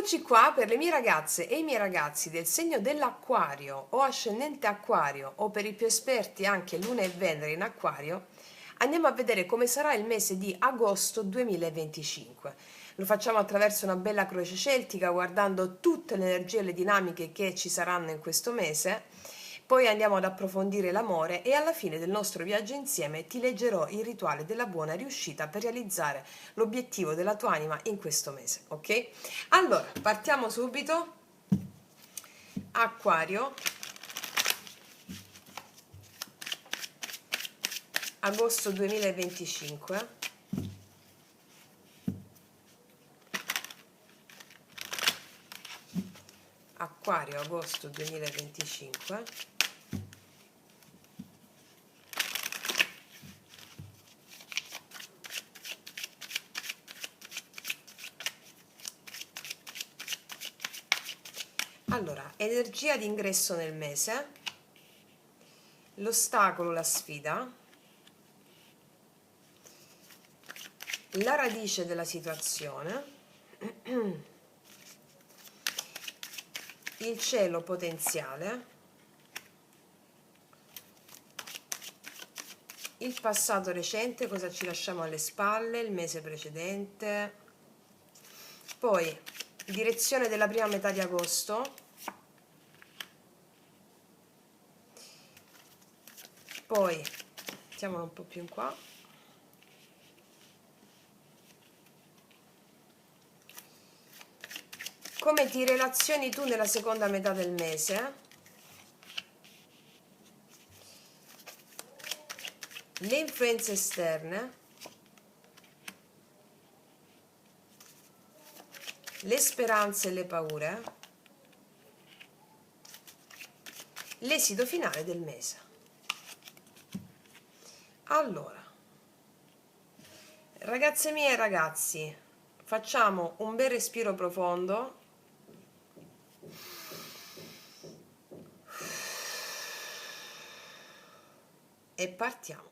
Eccoci qua per le mie ragazze e i miei ragazzi del segno dell'Acquario o ascendente Acquario, o per i più esperti anche Luna e Venere in Acquario. Andiamo a vedere come sarà il mese di agosto 2025. Lo facciamo attraverso una bella croce celtica, guardando tutte le energie e le dinamiche che ci saranno in questo mese. Poi andiamo ad approfondire l'amore e alla fine del nostro viaggio insieme ti leggerò il rituale della buona riuscita per realizzare l'obiettivo della tua anima in questo mese, ok? Allora, partiamo subito. Acquario, agosto 2025. Acquario, agosto 2025. Allora, energia di ingresso nel mese, l'ostacolo, la sfida, la radice della situazione, il cielo potenziale, il passato recente, cosa ci lasciamo alle spalle, il mese precedente, poi direzione della prima metà di agosto, poi mettiamolo un po' più in qua, come ti relazioni tu nella seconda metà del mese, le influenze esterne, le speranze e le paure, l'esito finale del mese. Allora, ragazze mie e ragazzi, facciamo un bel respiro profondo. E partiamo.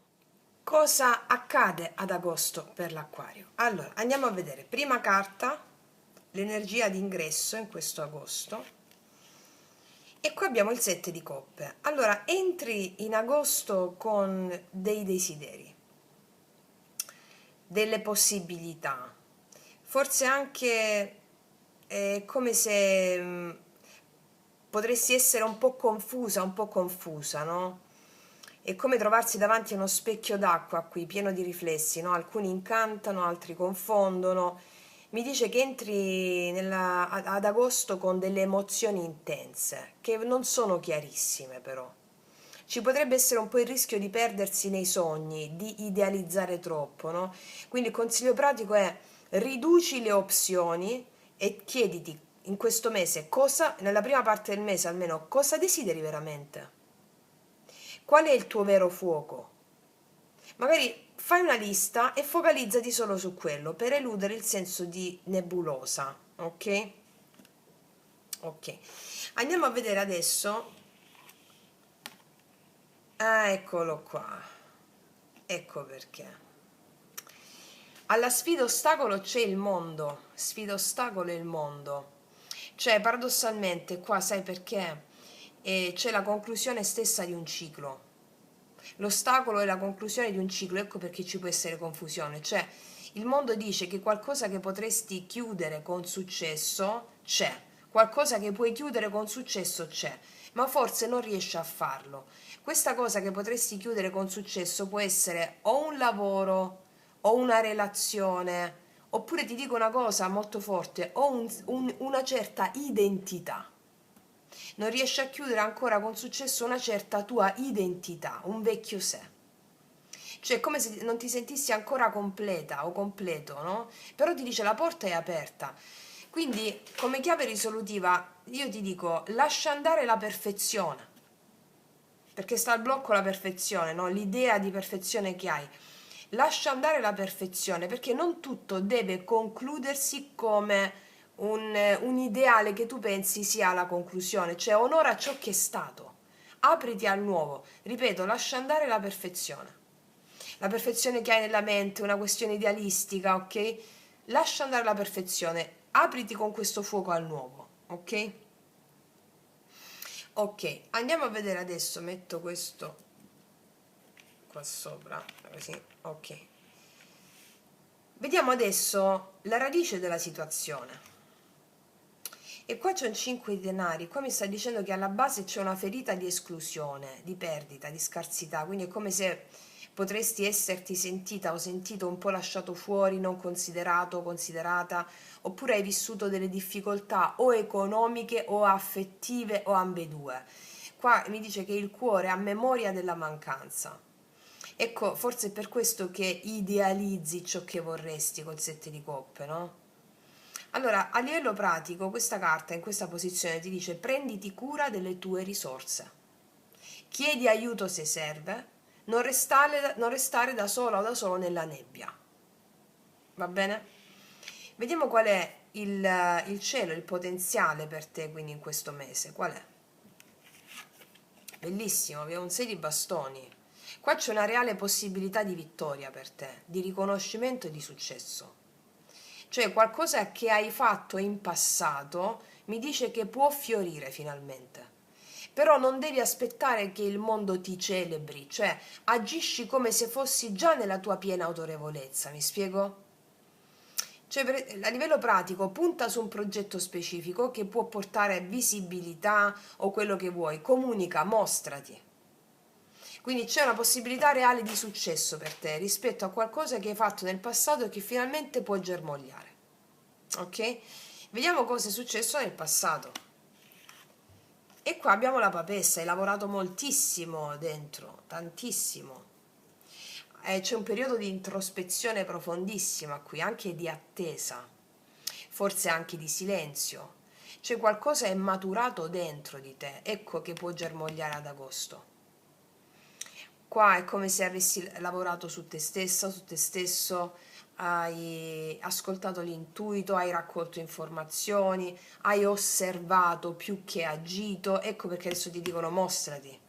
Cosa accade ad agosto per l'Acquario? Allora, andiamo a vedere. Prima carta, l'energia di ingresso in questo agosto. E qui abbiamo il 7 di coppe. Allora, entri in agosto con dei desideri, delle possibilità, forse anche come se potresti essere un po' confusa, no? È come trovarsi davanti a uno specchio d'acqua qui, pieno di riflessi, no? Alcuni incantano, altri confondono. Mi dice che entri ad agosto con delle emozioni intense, che non sono chiarissime però. Ci potrebbe essere un po' il rischio di perdersi nei sogni, di idealizzare troppo, no? Quindi il consiglio pratico è: riduci le opzioni e chiediti in questo mese cosa, nella prima parte del mese almeno, cosa desideri veramente. Qual è il tuo vero fuoco? Magari fai una lista e focalizzati solo su quello per eludere il senso di nebulosa, ok? Ok. Andiamo a vedere adesso. Ah, eccolo qua. Ecco perché. Alla sfida ostacolo c'è il mondo. Sfida ostacolo è il mondo. Cioè, paradossalmente, qua sai perché? C'è la conclusione stessa di un ciclo. L'ostacolo è la conclusione di un ciclo, ecco perché ci può essere confusione. Cioè, il mondo dice che qualcosa che potresti chiudere con successo c'è, qualcosa che puoi chiudere con successo c'è, ma forse non riesci a farlo. Questa cosa che potresti chiudere con successo può essere o un lavoro o una relazione, oppure ti dico una cosa molto forte, o una certa identità. Non riesci a chiudere ancora con successo una certa tua identità, un vecchio sé. Cioè è come se non ti sentissi ancora completa o completo, no? Però ti dice la porta è aperta. Quindi come chiave risolutiva io ti dico: lascia andare la perfezione, perché sta al blocco la perfezione, no? L'idea di perfezione che hai. Lascia andare la perfezione, perché non tutto deve concludersi come un ideale che tu pensi sia la conclusione, cioè onora ciò che è stato, apriti al nuovo. Ripeto, lascia andare la perfezione che hai nella mente, una questione idealistica, ok? Lascia andare la perfezione, apriti con questo fuoco al nuovo, ok? Ok, andiamo a vedere adesso, metto questo qua sopra, così, ok. Vediamo adesso la radice della situazione. E qua c'è un 5 di denari, qua mi sta dicendo che alla base c'è una ferita di esclusione, di perdita, di scarsità, quindi è come se potresti esserti sentita o sentito un po' lasciato fuori, non considerato o considerata, oppure hai vissuto delle difficoltà o economiche o affettive o ambedue. Qua mi dice che il cuore ha memoria della mancanza. Ecco, forse è per questo che idealizzi ciò che vorresti col 7 di coppe, no? Allora, a livello pratico, questa carta in questa posizione ti dice prenditi cura delle tue risorse, chiedi aiuto se serve, non restare da sola o da solo nella nebbia. Va bene? Vediamo qual è il cielo, il potenziale per te quindi in questo mese. Qual è? Bellissimo, abbiamo un 6 di bastoni. Qua c'è una reale possibilità di vittoria per te, di riconoscimento e di successo. Cioè qualcosa che hai fatto in passato mi dice che può fiorire finalmente. Però non devi aspettare che il mondo ti celebri, cioè agisci come se fossi già nella tua piena autorevolezza, mi spiego? Cioè, a livello pratico, punta su un progetto specifico che può portare visibilità o quello che vuoi, comunica, mostrati. Quindi c'è una possibilità reale di successo per te rispetto a qualcosa che hai fatto nel passato e che finalmente può germogliare. Ok? Vediamo cosa è successo nel passato. E qua abbiamo la papessa, hai lavorato moltissimo dentro, tantissimo. C'è un periodo di introspezione profondissima qui, anche di attesa, forse anche di silenzio. C'è qualcosa è maturato dentro di te, ecco che può germogliare ad agosto. Qua è come se avessi lavorato su te stessa, su te stesso, hai ascoltato l'intuito, hai raccolto informazioni, hai osservato più che agito, ecco perché adesso ti dicono mostrati.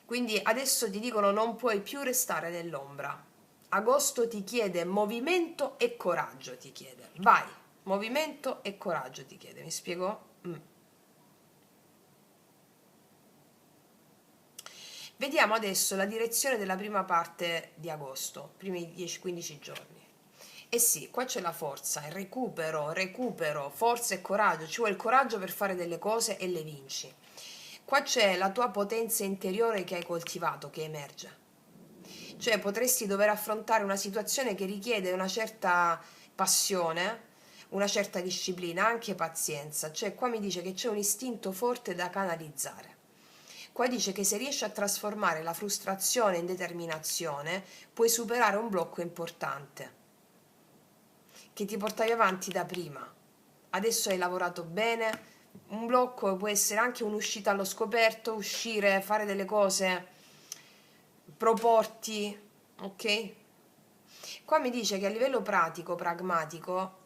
Quindi adesso ti dicono non puoi più restare nell'ombra. Agosto ti chiede movimento e coraggio, ti chiede. Vai, movimento e coraggio ti chiede, mi spiego? Vediamo adesso la direzione della prima parte di agosto, primi 10-15 giorni. Eh sì, qua c'è la forza, il recupero, forza e coraggio, ci vuole il coraggio per fare delle cose e le vinci. Qua c'è la tua potenza interiore che hai coltivato, che emerge. Cioè potresti dover affrontare una situazione che richiede una certa passione, una certa disciplina, anche pazienza. Cioè qua mi dice che c'è un istinto forte da canalizzare. Qua dice che se riesci a trasformare la frustrazione in determinazione, puoi superare un blocco importante che ti portavi avanti da prima. Adesso hai lavorato bene, un blocco può essere anche un'uscita allo scoperto, uscire, fare delle cose, proporti, ok? Qua mi dice che a livello pratico, pragmatico,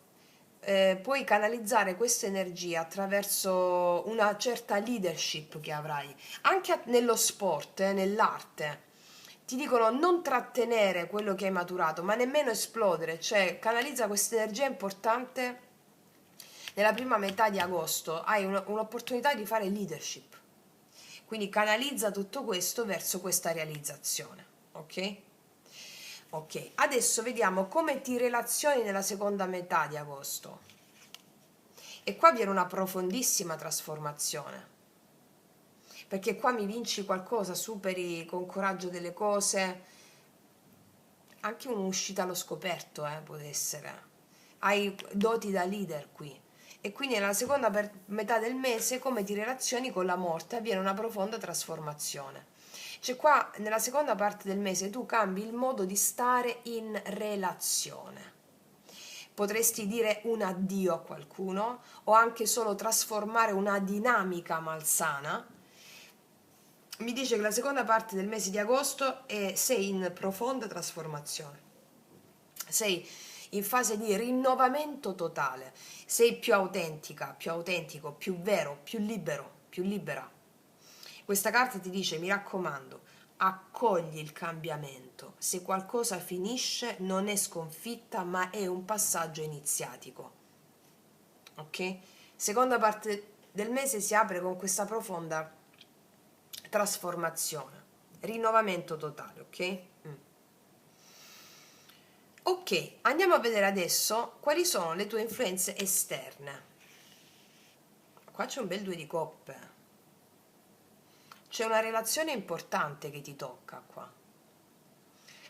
puoi canalizzare questa energia attraverso una certa leadership che avrai, anche nello sport, nell'arte. Ti dicono non trattenere quello che hai maturato, ma nemmeno esplodere, cioè canalizza questa energia importante nella prima metà di agosto, hai un'opportunità di fare leadership. Quindi canalizza tutto questo verso questa realizzazione, ok? Ok, adesso vediamo come ti relazioni nella seconda metà di agosto. E qua viene una profondissima trasformazione, perché qua mi vinci qualcosa, superi con coraggio delle cose, anche un'uscita allo scoperto, può essere. Hai doti da leader qui. E quindi nella seconda metà del mese, come ti relazioni con la morte, avviene una profonda trasformazione. Cioè qua nella seconda parte del mese tu cambi il modo di stare in relazione. Potresti dire un addio a qualcuno o anche solo trasformare una dinamica malsana. Mi dice che la seconda parte del mese di agosto sei in profonda trasformazione. Sei in fase di rinnovamento totale. Sei più autentica, più autentico, più vero, più libero, più libera. Questa carta ti dice, mi raccomando, accogli il cambiamento. Se qualcosa finisce non è sconfitta, ma è un passaggio iniziatico. Ok? Seconda parte del mese si apre con questa profonda trasformazione, rinnovamento totale, ok? Ok, andiamo a vedere adesso quali sono le tue influenze esterne. Qua c'è un bel 2 di coppe. C'è una relazione importante che ti tocca qua.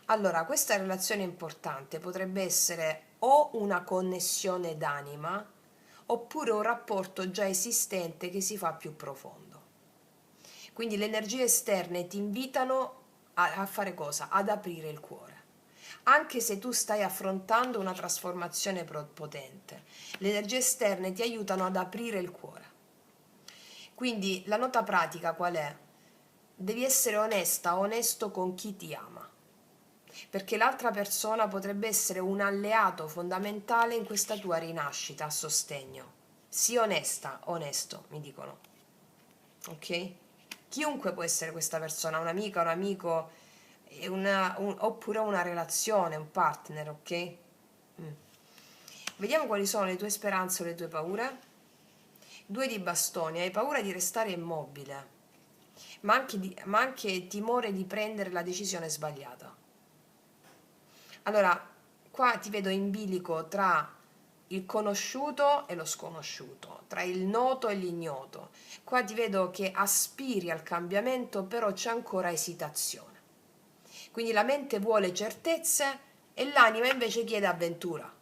Allora, questa relazione importante potrebbe essere o una connessione d'anima oppure un rapporto già esistente che si fa più profondo. Quindi le energie esterne ti invitano a fare cosa? Ad aprire il cuore. Anche se tu stai affrontando una trasformazione potente, le energie esterne ti aiutano ad aprire il cuore. Quindi la nota pratica qual è? Devi essere onesta, onesto con chi ti ama, perché l'altra persona potrebbe essere un alleato fondamentale in questa tua rinascita a sostegno. Sii onesta, onesto, mi dicono. Ok? Chiunque può essere questa persona, un'amica, un amico, oppure una relazione, un partner, ok? Vediamo quali sono le tue speranze o le tue paure. 2 di bastoni, hai paura di restare immobile, ma anche timore di prendere la decisione sbagliata. Allora, qua ti vedo in bilico tra il conosciuto e lo sconosciuto, tra il noto e l'ignoto. Qua ti vedo che aspiri al cambiamento, però c'è ancora esitazione. Quindi la mente vuole certezze e l'anima invece chiede avventura.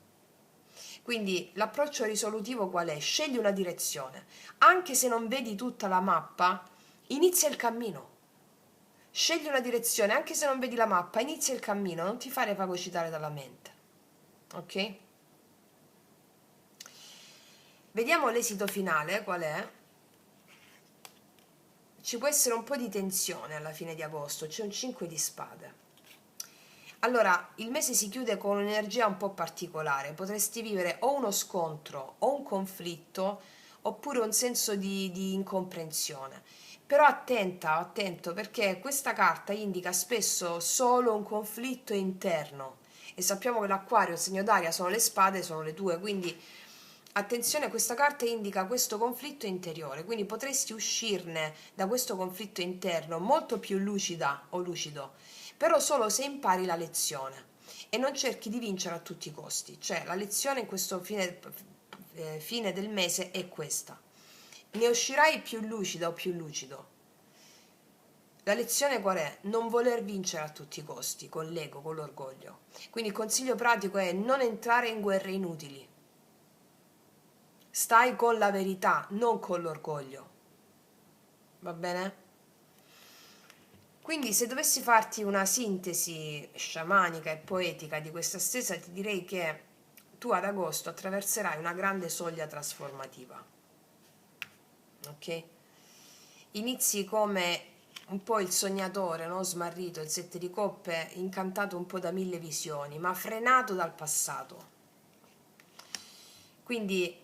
Quindi l'approccio risolutivo qual è? Scegli una direzione. Anche se non vedi tutta la mappa, inizia il cammino. Scegli una direzione, anche se non vedi la mappa, inizia il cammino, non ti fare fagocitare dalla mente. Ok? Vediamo l'esito finale, qual è? Ci può essere un po' di tensione alla fine di agosto, c'è un 5 di spade. Allora, il mese si chiude con un'energia un po' particolare, potresti vivere o uno scontro o un conflitto, oppure un senso di incomprensione. Però attento, perché questa carta indica spesso solo un conflitto interno e sappiamo che l'Acquario, il segno d'aria, sono le spade, sono le tue, quindi attenzione, questa carta indica questo conflitto interiore, quindi potresti uscirne da questo conflitto interno molto più lucida o lucido, però solo se impari la lezione e non cerchi di vincere a tutti i costi. Cioè la lezione in questo fine del mese è questa: ne uscirai più lucida o più lucido. La lezione qual è? Non voler vincere a tutti i costi, con l'ego, con l'orgoglio. Quindi il consiglio pratico è non entrare in guerre inutili. Stai con la verità, non con l'orgoglio. Va bene? Quindi se dovessi farti una sintesi sciamanica e poetica di questa stesa, ti direi che tu ad agosto attraverserai una grande soglia trasformativa. Ok? Inizi come un po' il sognatore, no? Smarrito, il 7 di coppe, incantato un po' da 1000 visioni, ma frenato dal passato. Quindi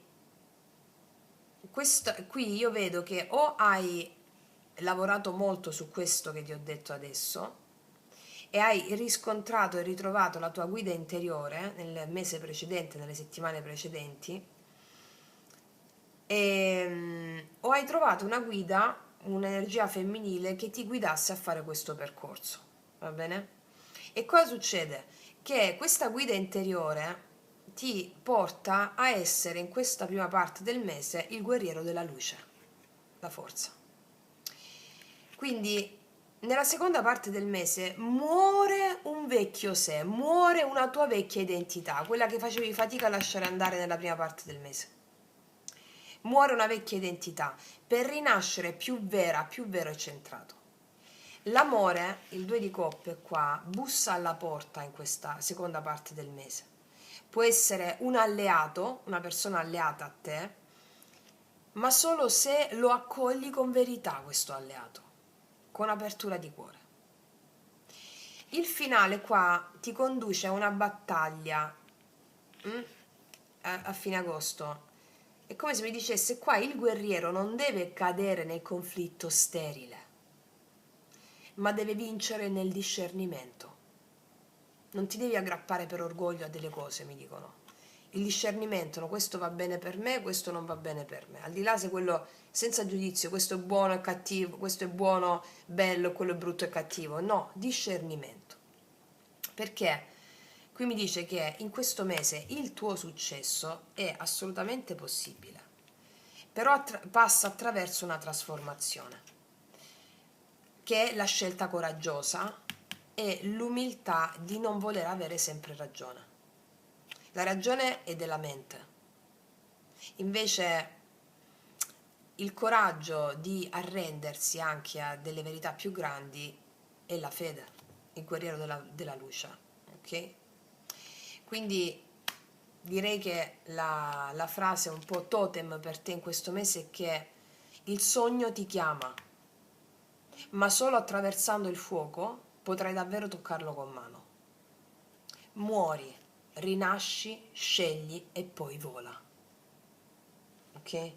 qui io vedo che o hai lavorato molto su questo che ti ho detto adesso e hai riscontrato e ritrovato la tua guida interiore nel mese precedente, nelle settimane precedenti, o hai trovato una guida, un'energia femminile che ti guidasse a fare questo percorso, va bene? E cosa succede? Che questa guida interiore ti porta a essere in questa prima parte del mese il guerriero della luce, la forza. Quindi nella seconda parte del mese muore un vecchio sé, muore una tua vecchia identità, quella che facevi fatica a lasciare andare nella prima parte del mese. Muore una vecchia identità per rinascere più vera, più vero e centrato. L'amore, il 2 di coppe qua, bussa alla porta in questa seconda parte del mese. Può essere un alleato, una persona alleata a te, ma solo se lo accogli con verità questo alleato, con apertura di cuore. Il finale qua ti conduce a una battaglia a fine agosto. È come se mi dicesse qua il guerriero non deve cadere nel conflitto sterile. ma deve vincere nel discernimento. Non ti devi aggrappare per orgoglio a delle cose, mi dicono. Il discernimento, no, questo va bene per me, questo non va bene per me. Al di là se quello, senza giudizio, questo è buono e cattivo, questo è buono, bello, quello è brutto e cattivo. No, discernimento. Perché qui mi dice che in questo mese il tuo successo è assolutamente possibile, però passa attraverso una trasformazione, che è la scelta coraggiosa e l'umiltà di non voler avere sempre ragione. La ragione è della mente, invece il coraggio di arrendersi anche a delle verità più grandi è la fede, il guerriero della luce, ok? Quindi direi che la frase un po' totem per te in questo mese è che il sogno ti chiama, ma solo attraversando il fuoco potrai davvero toccarlo con mano. Muori, rinasci, scegli e poi vola. Ok?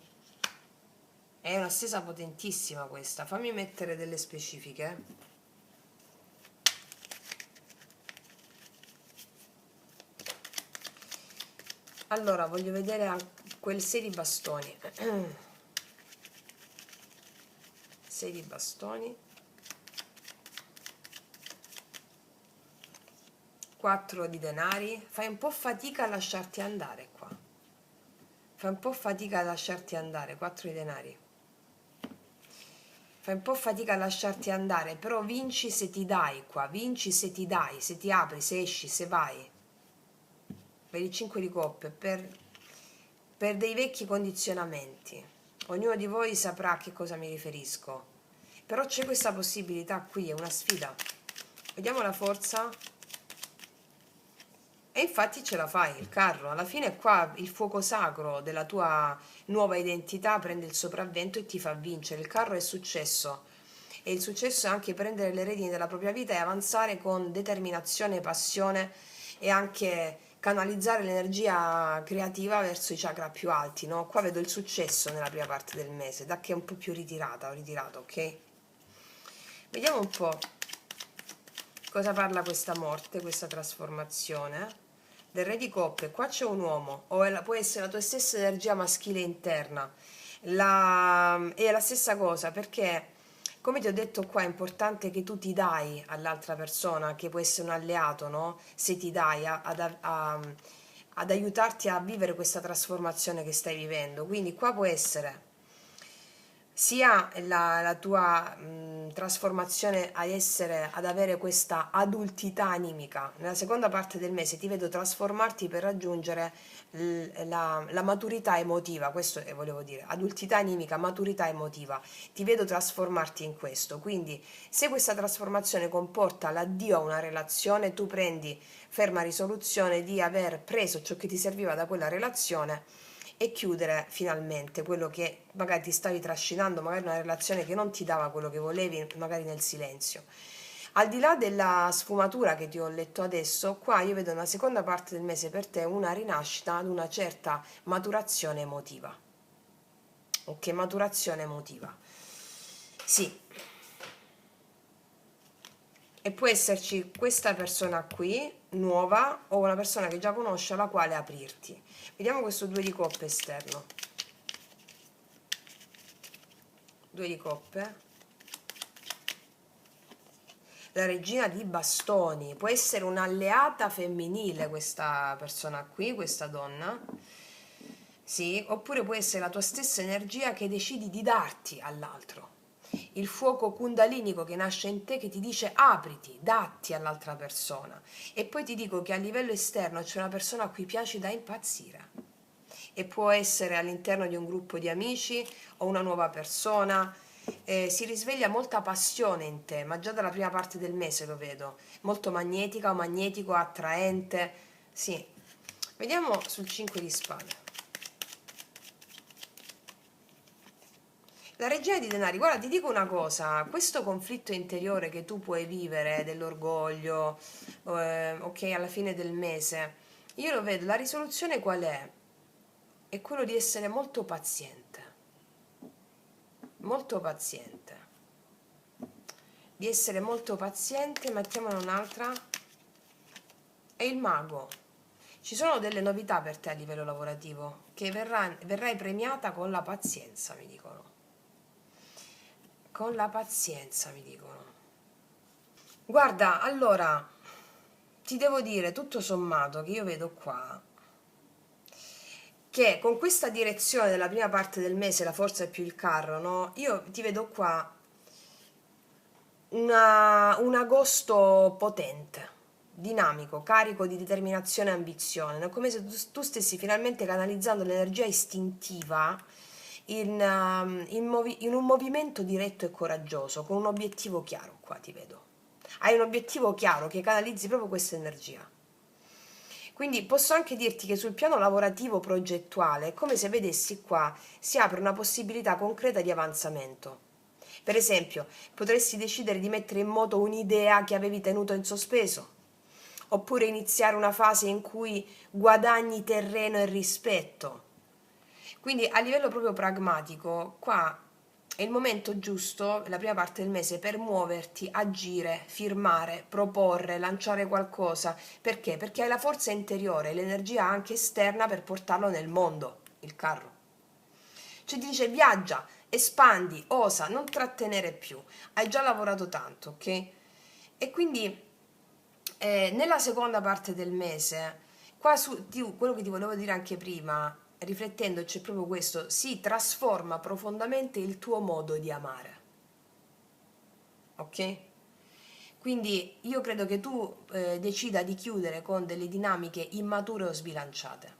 È una stesa potentissima questa. Fammi mettere delle specifiche. Allora, voglio vedere quel 6 di bastoni. 6 di bastoni. 4 di denari. Fai un po' fatica a lasciarti andare qua. Fai un po' fatica a lasciarti andare. 4 di denari. Fai un po' fatica a lasciarti andare, però vinci se ti dai qua. Vinci se ti dai, se ti apri, se esci, se vai. Per il 5 di coppe, per dei vecchi condizionamenti. Ognuno di voi saprà a che cosa mi riferisco. Però c'è questa possibilità qui, è una sfida. Vediamo la forza. E infatti ce la fai, il carro. Alla fine qua il fuoco sacro della tua nuova identità prende il sopravvento e ti fa vincere. Il carro è successo. E il successo è anche prendere le redini della propria vita e avanzare con determinazione e passione e anche canalizzare l'energia creativa verso i chakra più alti, no? Qua vedo il successo nella prima parte del mese, da che è un po' più ritirata, ho ritirato, ok? Vediamo un po' cosa parla questa morte, questa trasformazione. Del re di coppe, qua c'è un uomo, o può essere la tua stessa energia maschile interna. È la stessa cosa, perché come ti ho detto qua è importante che tu ti dai all'altra persona, che può essere un alleato, no? Se ti dai ad aiutarti a vivere questa trasformazione che stai vivendo. Quindi qua può essere sia la tua trasformazione ad avere questa adultità animica. Nella seconda parte del mese ti vedo trasformarti per raggiungere la maturità emotiva, questo volevo dire, adultità animica, maturità emotiva, ti vedo trasformarti in questo. Quindi se questa trasformazione comporta l'addio a una relazione, tu prendi ferma risoluzione di aver preso ciò che ti serviva da quella relazione e chiudere finalmente quello che magari ti stavi trascinando, magari una relazione che non ti dava quello che volevi, magari nel silenzio. Al di là della sfumatura che ti ho letto adesso, qua io vedo nella seconda parte del mese per te una rinascita ad una certa maturazione emotiva. Ok, maturazione emotiva. Sì. E può esserci questa persona qui, nuova, o una persona che già conosci alla quale aprirti. Vediamo questo 2 di coppe esterno. 2 di coppe. La regina di bastoni. Può essere un'alleata femminile questa persona qui, questa donna. Sì, oppure può essere la tua stessa energia che decidi di darti all'altro. Il fuoco kundalinico che nasce in te che ti dice apriti, datti all'altra persona. E poi ti dico che a livello esterno c'è una persona a cui piaci da impazzire. E può essere all'interno di un gruppo di amici o una nuova persona. Si risveglia molta passione in te, ma già dalla prima parte del mese lo vedo. Molto magnetica o magnetico, attraente. Sì. Vediamo sul 5 di spade. La regina di denari, guarda, ti dico una cosa, questo conflitto interiore che tu puoi vivere dell'orgoglio, ok, alla fine del mese, io lo vedo, la risoluzione qual è? È quello di essere molto paziente, molto paziente. di essere molto paziente. Mettiamone un'altra. E il mago. Ci sono delle novità per te a livello lavorativo, che verrai premiata con la pazienza, mi dicono. Con la pazienza, mi dicono. Guarda, allora, ti devo dire tutto sommato che io vedo qua che con questa direzione della prima parte del mese, la forza è più il carro, no? Io ti vedo qua un agosto potente, dinamico, carico di determinazione e ambizione, no? Come se tu stessi finalmente canalizzando l'energia istintiva in un movimento diretto e coraggioso, con un obiettivo chiaro. Qua ti vedo. Hai un obiettivo chiaro che canalizzi proprio questa energia. Quindi posso anche dirti che sul piano lavorativo progettuale è come se vedessi qua si apre una possibilità concreta di avanzamento. Per esempio, potresti decidere di mettere in moto un'idea che avevi tenuto in sospeso, oppure iniziare una fase in cui guadagni terreno e rispetto. Quindi a livello proprio pragmatico, qua è il momento giusto, la prima parte del mese, per muoverti, agire, firmare, proporre, lanciare qualcosa. Perché? Perché hai la forza interiore, l'energia anche esterna per portarlo nel mondo, il carro. Cioè ti dice viaggia, espandi, osa, non trattenere più. Hai già lavorato tanto, ok? E quindi nella seconda parte del mese, qua quello che ti volevo dire anche prima, riflettendoci, è proprio questo: si trasforma profondamente il tuo modo di amare, ok? Quindi io credo che tu decida di chiudere con delle dinamiche immature o sbilanciate.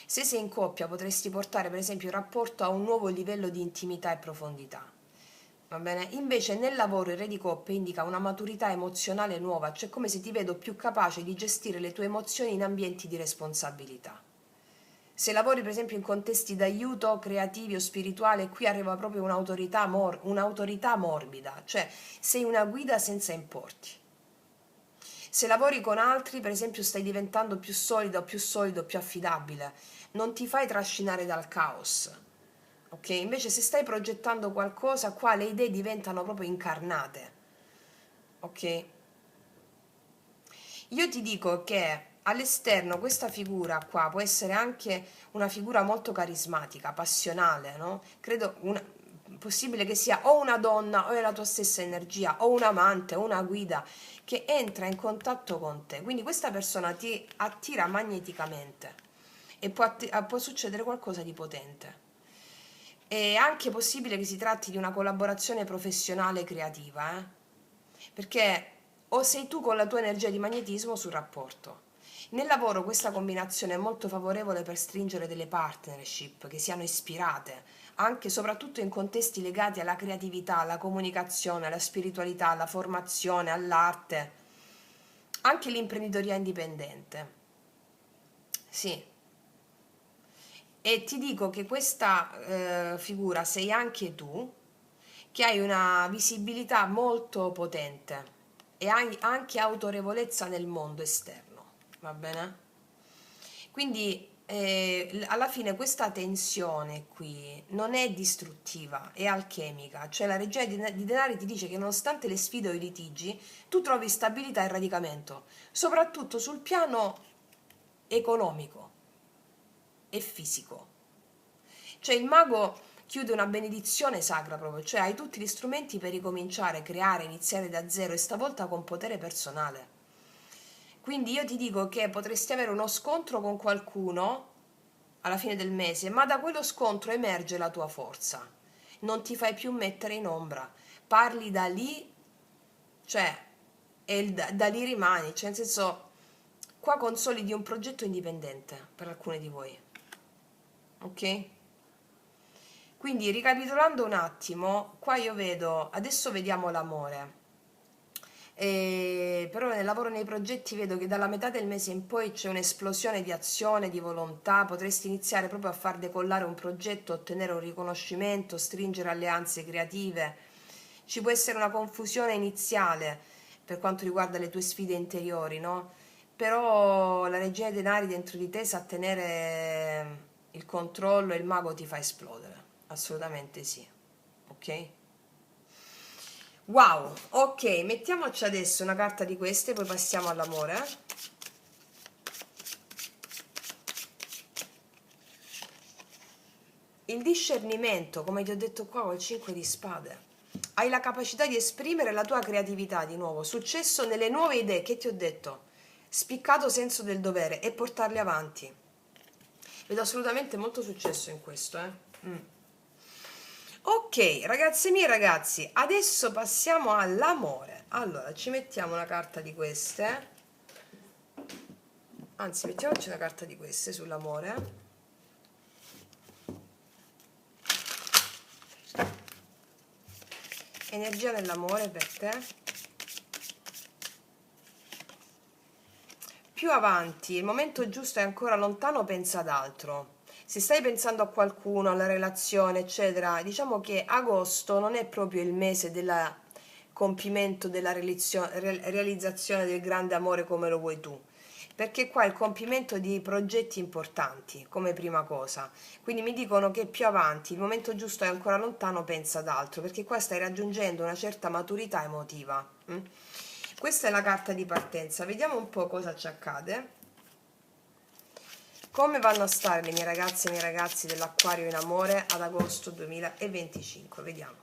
Se sei in coppia potresti portare per esempio il rapporto a un nuovo livello di intimità e profondità. Va bene? Invece nel lavoro il re di coppe indica una maturità emozionale nuova, cioè come se ti vedo più capace di gestire le tue emozioni in ambienti di responsabilità. Se lavori per esempio in contesti d'aiuto creativi o spirituale, qui arriva proprio un'autorità morbida, cioè sei una guida senza importi. Se lavori con altri, per esempio, stai diventando più solido, più solido, più affidabile, non ti fai trascinare dal caos. Ok? Invece se stai progettando qualcosa, qua le idee diventano proprio incarnate. Ok? Io ti dico che all'esterno questa figura qua può essere anche una figura molto carismatica, passionale, no? Credo possibile che sia o una donna o è la tua stessa energia, o un amante, o una guida che entra in contatto con te. Quindi questa persona ti attira magneticamente e può succedere qualcosa di potente. È anche possibile che si tratti di una collaborazione professionale e creativa, perché o sei tu con la tua energia di magnetismo sul rapporto. Nel lavoro questa combinazione è molto favorevole per stringere delle partnership che siano ispirate, anche e soprattutto in contesti legati alla creatività, alla comunicazione, alla spiritualità, alla formazione, all'arte, anche l'imprenditoria indipendente. Sì, e ti dico che questa figura sei anche tu, che hai una visibilità molto potente e hai anche autorevolezza nel mondo esterno, va bene? Quindi alla fine questa tensione qui non è distruttiva, è alchemica, cioè la regia di denari ti dice che nonostante le sfide o i litigi, tu trovi stabilità e radicamento, soprattutto sul piano economico e fisico. Cioè il mago chiude una benedizione sacra proprio, cioè hai tutti gli strumenti per ricominciare, creare, iniziare da zero e stavolta con potere personale. Quindi io ti dico che potresti avere uno scontro con qualcuno alla fine del mese, ma da quello scontro emerge la tua forza. Non ti fai più mettere in ombra, parli da lì, cioè, e da lì rimani, cioè nel senso, qua consolidi un progetto indipendente per alcune di voi, ok? Quindi ricapitolando un attimo, qua io vedo, adesso vediamo l'amore. Però nel lavoro e nei progetti vedo che dalla metà del mese in poi c'è un'esplosione di azione, di volontà, potresti iniziare proprio a far decollare un progetto, ottenere un riconoscimento, stringere alleanze creative. Ci può essere una confusione iniziale per quanto riguarda le tue sfide interiori, no? Però la regina dei denari dentro di te sa tenere il controllo e il mago ti fa esplodere, assolutamente sì, ok? Wow, ok, mettiamoci adesso una carta di queste, poi passiamo all'amore. Il discernimento, come ti ho detto qua col 5 di spade. Hai la capacità di esprimere la tua creatività di nuovo, successo nelle nuove idee, che ti ho detto, spiccato senso del dovere e portarle avanti. Vedo assolutamente molto successo in questo, Ok, ragazze mie e ragazzi, adesso passiamo all'amore. Allora, ci mettiamo una carta di queste, anzi, mettiamoci una carta di queste sull'amore. Energia nell'amore per te. Più avanti, il momento giusto è ancora lontano, pensa ad altro. Se stai pensando a qualcuno, alla relazione, eccetera, diciamo che agosto non è proprio il mese del compimento della realizzazione del grande amore come lo vuoi tu. Perché qua è il compimento di progetti importanti come prima cosa. Quindi mi dicono che più avanti, il momento giusto è ancora lontano, pensa ad altro, perché qua stai raggiungendo una certa maturità emotiva. Questa è la carta di partenza, vediamo un po' cosa ci accade. Come vanno a stare le mie ragazze e i miei ragazzi dell'Acquario in amore ad agosto 2025? Vediamo.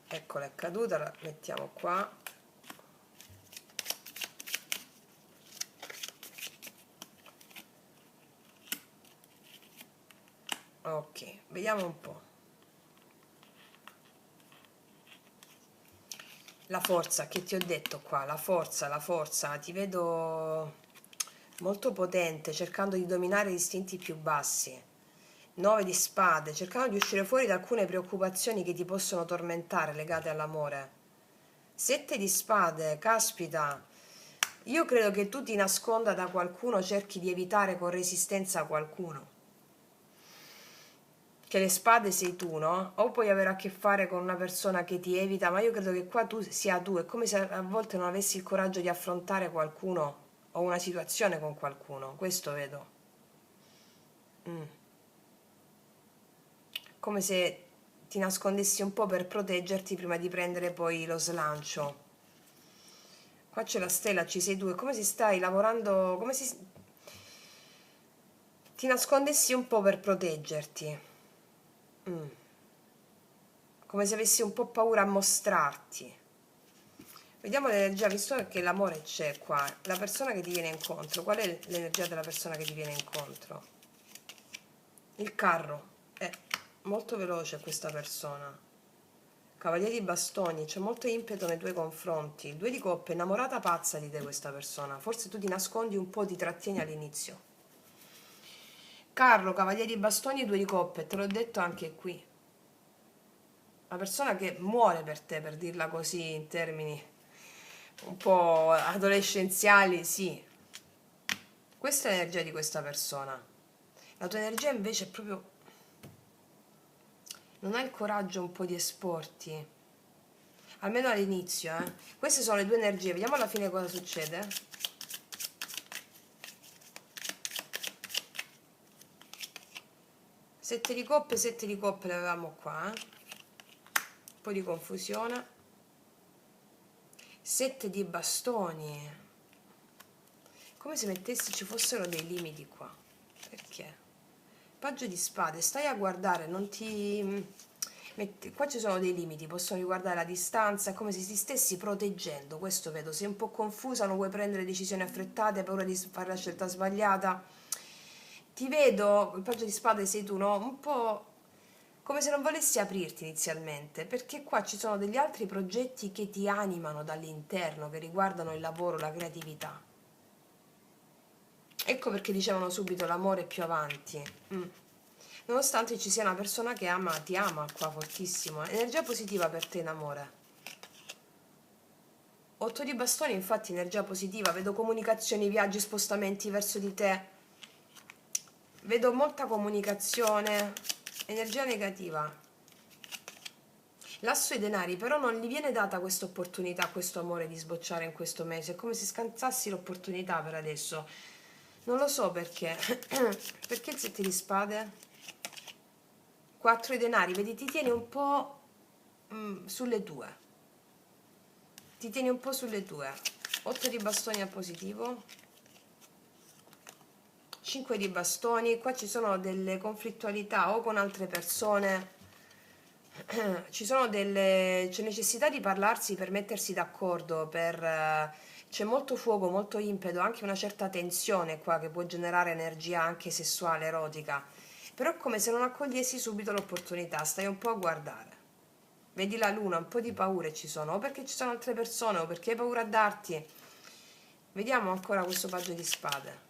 Eccola, è caduta, la mettiamo qua. Ok, vediamo un po'. La forza, che ti ho detto qua, la forza, ti vedo molto potente, cercando di dominare gli istinti più bassi. 9 di spade, cercando di uscire fuori da alcune preoccupazioni che ti possono tormentare legate all'amore. 7 di spade, caspita, io credo che tu ti nasconda da qualcuno, cerchi di evitare con resistenza qualcuno. Che le spade sei tu, no? O puoi avere a che fare con una persona che ti evita, ma io credo che qua tu sia tu, è come se a volte non avessi il coraggio di affrontare qualcuno o una situazione con qualcuno, questo vedo. Mm. Come se ti nascondessi un po' per proteggerti prima di prendere poi lo slancio. Qua c'è la stella, ci sei tu, è come se stai lavorando, come se ti nascondessi un po' per proteggerti. Mm. Come se avessi un po' paura a mostrarti. Vediamo l'energia, visto che l'amore c'è qua, la persona che ti viene incontro, qual è l'energia della persona che ti viene incontro? Il carro è molto veloce questa persona. Cavaliere di bastoni, c'è molto impeto nei tuoi confronti. Il 2 di coppe, innamorata pazza di te questa persona. Forse tu ti nascondi un po', ti trattieni all'inizio. Carlo, cavaliere di bastoni e 2 di coppe, te l'ho detto anche qui. Una persona che muore per te, per dirla così in termini un po' adolescenziali, sì. Questa è l'energia di questa persona. La tua energia invece è proprio... non hai il coraggio un po' di esporti. Almeno all'inizio, eh. Queste sono le due energie. Vediamo alla fine cosa succede. Sette di coppe le avevamo qua, eh. Un po' di confusione. 7 di bastoni. Come se mettessi ci fossero dei limiti qua. Perché? Paggio di spade, stai a guardare, non ti... qua ci sono dei limiti, possono riguardare la distanza, è come se ti stessi proteggendo, questo vedo, sei un po' confusa, non vuoi prendere decisioni affrettate, hai paura di fare la scelta sbagliata. Ti vedo, il paggio di spade sei tu, no? Un po' come se non volessi aprirti inizialmente, perché qua ci sono degli altri progetti che ti animano dall'interno, che riguardano il lavoro, la creatività. Ecco perché dicevano subito l'amore è più avanti. Nonostante ci sia una persona che ama, ti ama qua fortissimo. Energia positiva per te in amore. 8 di bastoni, infatti, energia positiva. Vedo comunicazioni, viaggi, spostamenti verso di te. Vedo molta comunicazione. Energia negativa. L'asso ai denari, però non gli viene data questa opportunità, questo amore di sbocciare in questo mese. È come se scansassi l'opportunità per adesso. Non lo so perché. Perché il 7 di spade? 4 di denari, vedi, ti tieni un po' sulle tue, ti tieni un po' sulle tue. 8 di bastoni al positivo, 5 di bastoni, qua ci sono delle conflittualità o con altre persone, c'è necessità di parlarsi per mettersi d'accordo, c'è molto fuoco, molto impeto, anche una certa tensione qua che può generare energia anche sessuale, erotica, però è come se non accogliessi subito l'opportunità, stai un po' a guardare, vedi la luna, un po' di paure ci sono, o perché ci sono altre persone o perché hai paura a darti. Vediamo ancora questo paggio di spade.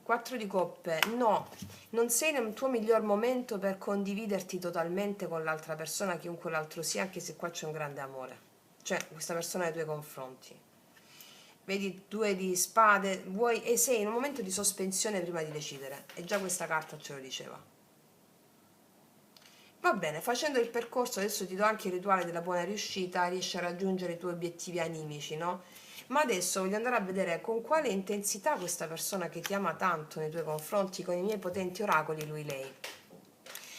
4 di coppe, no, non sei nel tuo miglior momento per condividerti totalmente con l'altra persona, chiunque l'altro sia, anche se qua c'è un grande amore, cioè questa persona nei tuoi confronti. Vedi 2 di spade, vuoi, e sei in un momento di sospensione prima di decidere, e già questa carta ce lo diceva. Va bene, facendo il percorso, adesso ti do anche il rituale della buona riuscita, riesci a raggiungere i tuoi obiettivi animici, no? Ma adesso voglio andare a vedere con quale intensità questa persona che ti ama tanto nei tuoi confronti, con i miei potenti oracoli, lui, lei.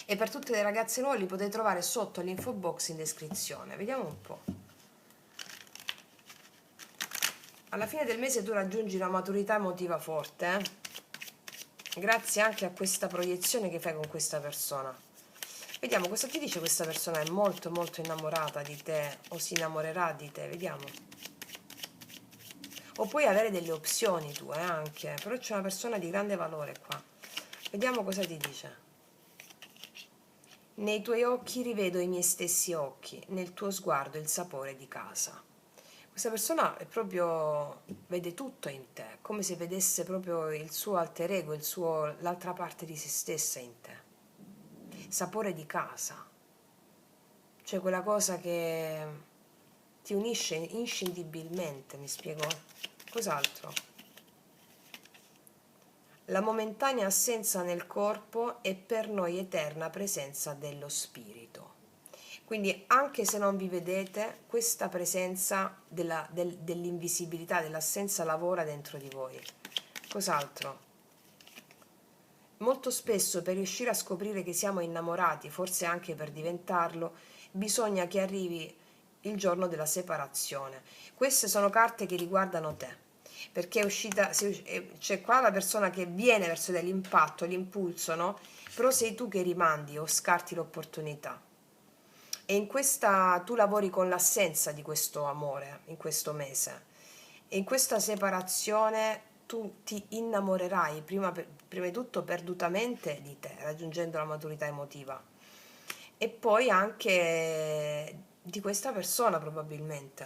E per tutte le ragazze nuove li potete trovare sotto all'info box in descrizione. Vediamo un po'. Alla fine del mese tu raggiungi una maturità emotiva forte, grazie anche a questa proiezione che fai con questa persona. Vediamo cosa ti dice questa persona, è molto molto innamorata di te o si innamorerà di te, vediamo. O puoi avere delle opzioni tu anche, però c'è una persona di grande valore qua. Vediamo cosa ti dice. Nei tuoi occhi rivedo i miei stessi occhi, nel tuo sguardo il sapore di casa. Questa persona è proprio, vede tutto in te, come se vedesse proprio il suo alter ego, l'altra parte di se stessa in te. Sapore di casa, cioè quella cosa che ti unisce inscindibilmente, mi spiego? Cos'altro? La momentanea assenza nel corpo è per noi eterna presenza dello spirito. Quindi anche se non vi vedete, questa presenza dell'invisibilità, dell'assenza lavora dentro di voi. Cos'altro? Molto spesso per riuscire a scoprire che siamo innamorati, forse anche per diventarlo, bisogna che arrivi il giorno della separazione. Queste sono carte che riguardano te, perché è uscita, c'è qua la persona che viene verso te, l'impatto, l'impulso, no? Però sei tu che rimandi o scarti l'opportunità. E in questa tu lavori con l'assenza di questo amore in questo mese. E in questa separazione tu ti innamorerai prima di tutto perdutamente di te, raggiungendo la maturità emotiva. E poi anche di questa persona probabilmente.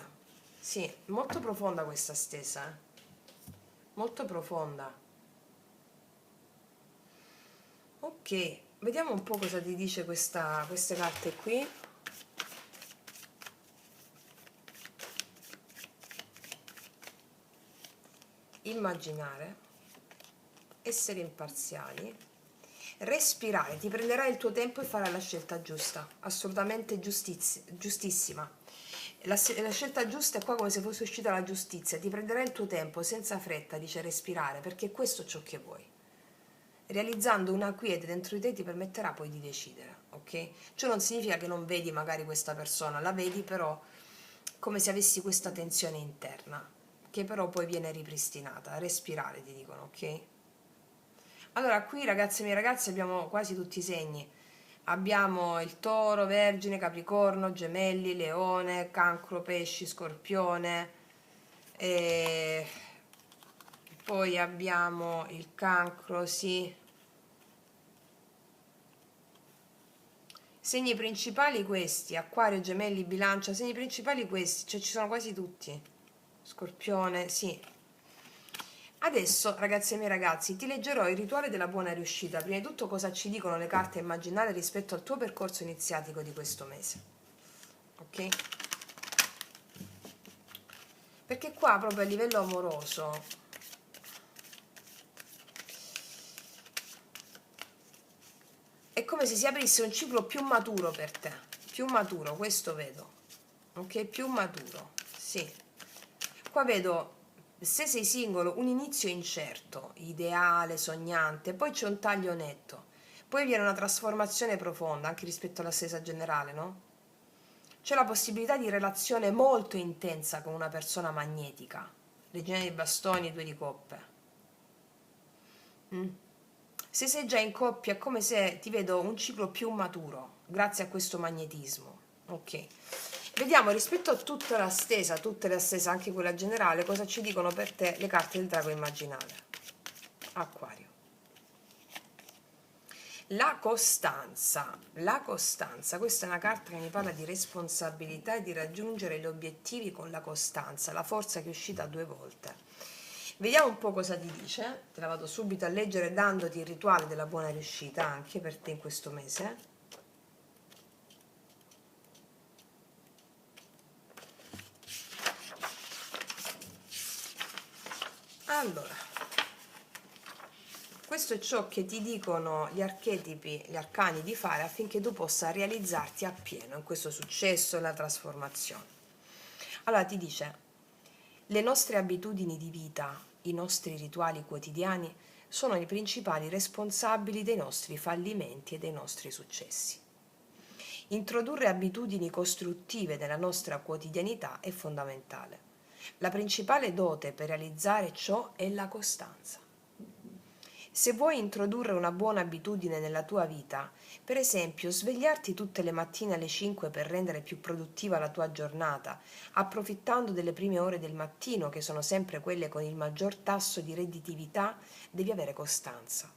Sì, molto profonda questa stesa, molto profonda. Ok, vediamo un po' cosa ti dice queste carte qui. Immaginare, essere imparziali, respirare, ti prenderai il tuo tempo e farai la scelta giusta, assolutamente giustissima. La scelta giusta è qua come se fosse uscita la giustizia, ti prenderai il tuo tempo senza fretta, dice respirare, perché questo è ciò che vuoi. Realizzando una quiete dentro di te ti permetterà poi di decidere, ok? Ciò non significa che non vedi magari questa persona, la vedi però come se avessi questa tensione interna, che però poi viene ripristinata. Respirare, ti dicono, ok? Allora, qui ragazzi e miei ragazzi abbiamo quasi tutti i segni. Abbiamo il toro, vergine, capricorno, gemelli, leone, cancro, pesci, scorpione, e poi abbiamo il cancro, sì. Segni principali questi, acquario, gemelli, bilancia, segni principali questi, cioè ci sono quasi tutti. Scorpione, sì. Adesso, ragazzi e miei ragazzi, ti leggerò il rituale della buona riuscita. Prima di tutto cosa ci dicono le carte immaginare rispetto al tuo percorso iniziatico di questo mese. Ok? Perché qua proprio a livello amoroso è come se si aprisse un ciclo più maturo per te. Più maturo, questo vedo. Ok? Più maturo, sì. Qua vedo, se sei singolo, un inizio incerto, ideale, sognante, poi c'è un taglio netto. Poi viene una trasformazione profonda anche rispetto alla stesa generale, no? C'è la possibilità di relazione molto intensa con una persona magnetica. Regina dei bastoni, 2 di coppe. Se sei già in coppia è come se ti vedo un ciclo più maturo, grazie a questo magnetismo. Ok. Vediamo rispetto a tutte le stese, anche quella generale, cosa ci dicono per te le carte del drago immaginale. Acquario. La costanza, questa è una carta che mi parla di responsabilità e di raggiungere gli obiettivi con la costanza, la forza che è uscita 2 volte. Vediamo un po' cosa ti dice, te la vado subito a leggere dandoti il rituale della buona riuscita anche per te in questo mese. Allora, questo è ciò che ti dicono gli archetipi, gli arcani di fare affinché tu possa realizzarti appieno in questo successo e la trasformazione. Allora ti dice, le nostre abitudini di vita, i nostri rituali quotidiani sono i principali responsabili dei nostri fallimenti e dei nostri successi. Introdurre abitudini costruttive nella nostra quotidianità è fondamentale. La principale dote per realizzare ciò è la costanza. Se vuoi introdurre una buona abitudine nella tua vita, per esempio svegliarti tutte le mattine alle 5 per rendere più produttiva la tua giornata, approfittando delle prime ore del mattino che sono sempre quelle con il maggior tasso di redditività, devi avere costanza.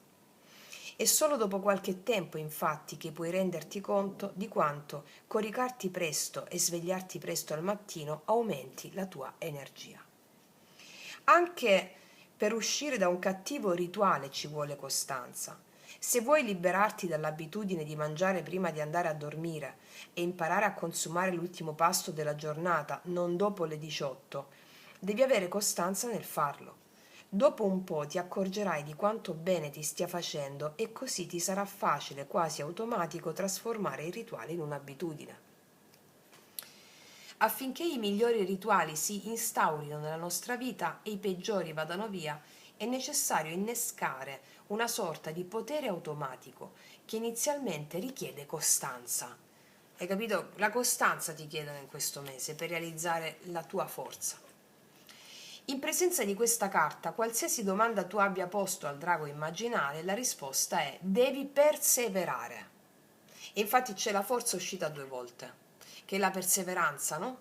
È solo dopo qualche tempo, infatti, che puoi renderti conto di quanto coricarti presto e svegliarti presto al mattino aumenti la tua energia. Anche per uscire da un cattivo rituale ci vuole costanza. Se vuoi liberarti dall'abitudine di mangiare prima di andare a dormire e imparare a consumare l'ultimo pasto della giornata non dopo le 18, devi avere costanza nel farlo. Dopo un po' ti accorgerai di quanto bene ti stia facendo e così ti sarà facile, quasi automatico, trasformare il rituale in un'abitudine. Affinché i migliori rituali si instaurino nella nostra vita e i peggiori vadano via, è necessario innescare una sorta di potere automatico che inizialmente richiede costanza. Hai capito? La costanza ti chiedono in questo mese per realizzare la tua forza. In presenza di questa carta, qualsiasi domanda tu abbia posto al drago immaginale, la risposta è: devi perseverare. E infatti c'è la forza uscita 2 volte, che è la perseveranza, no?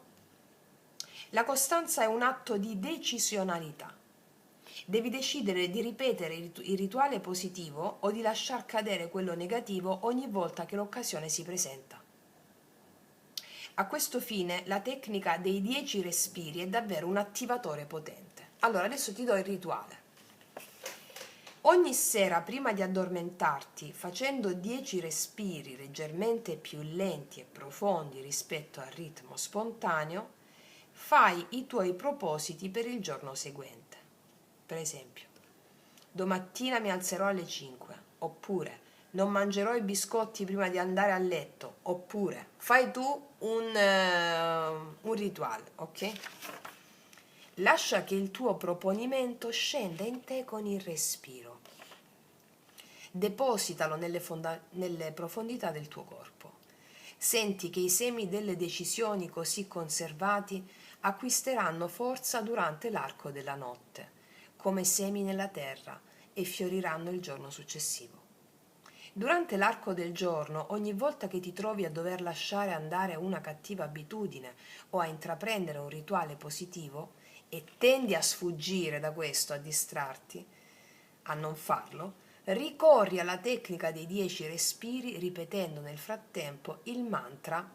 La costanza è un atto di decisionalità. Devi decidere di ripetere il rituale positivo o di lasciar cadere quello negativo ogni volta che l'occasione si presenta. A questo fine la tecnica dei 10 respiri è davvero un attivatore potente. Allora adesso ti do il rituale. Ogni sera prima di addormentarti, facendo 10 respiri leggermente più lenti e profondi rispetto al ritmo spontaneo, fai i tuoi propositi per il giorno seguente. Per esempio, domattina mi alzerò alle 5, oppure non mangerò i biscotti prima di andare a letto, oppure fai tu un rituale, ok? Lascia che il tuo proponimento scenda in te con il respiro. Depositalo nelle profondità del tuo corpo. Senti che i semi delle decisioni così conservati acquisteranno forza durante l'arco della notte, come semi nella terra, e fioriranno il giorno successivo. Durante l'arco del giorno, ogni volta che ti trovi a dover lasciare andare una cattiva abitudine o a intraprendere un rituale positivo e tendi a sfuggire da questo, a distrarti, a non farlo, ricorri alla tecnica dei 10 respiri ripetendo nel frattempo il mantra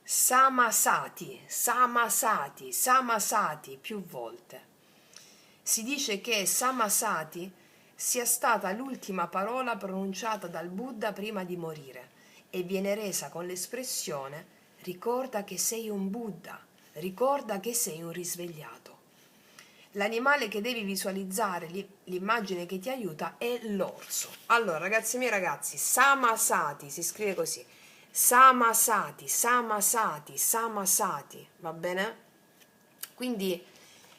Samasati, Samasati, Samasati più volte. Si dice che Samasati sia stata l'ultima parola pronunciata dal Buddha prima di morire e viene resa con l'espressione ricorda che sei un Buddha, ricorda che sei un risvegliato. L'animale che devi visualizzare, l'immagine che ti aiuta è l'orso. Allora, ragazzi miei ragazzi, Samasati si scrive così: Samasati, Samasati, Samasati, va bene? Quindi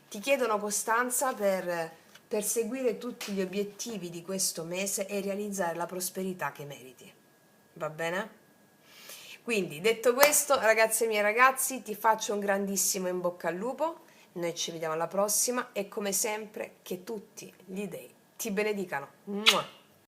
ti chiedono costanza per perseguire tutti gli obiettivi di questo mese e realizzare la prosperità che meriti. Va bene? Quindi, detto questo, ragazze e miei ragazzi, ti faccio un grandissimo in bocca al lupo, noi ci vediamo alla prossima e come sempre che tutti gli dei ti benedicano. Mua!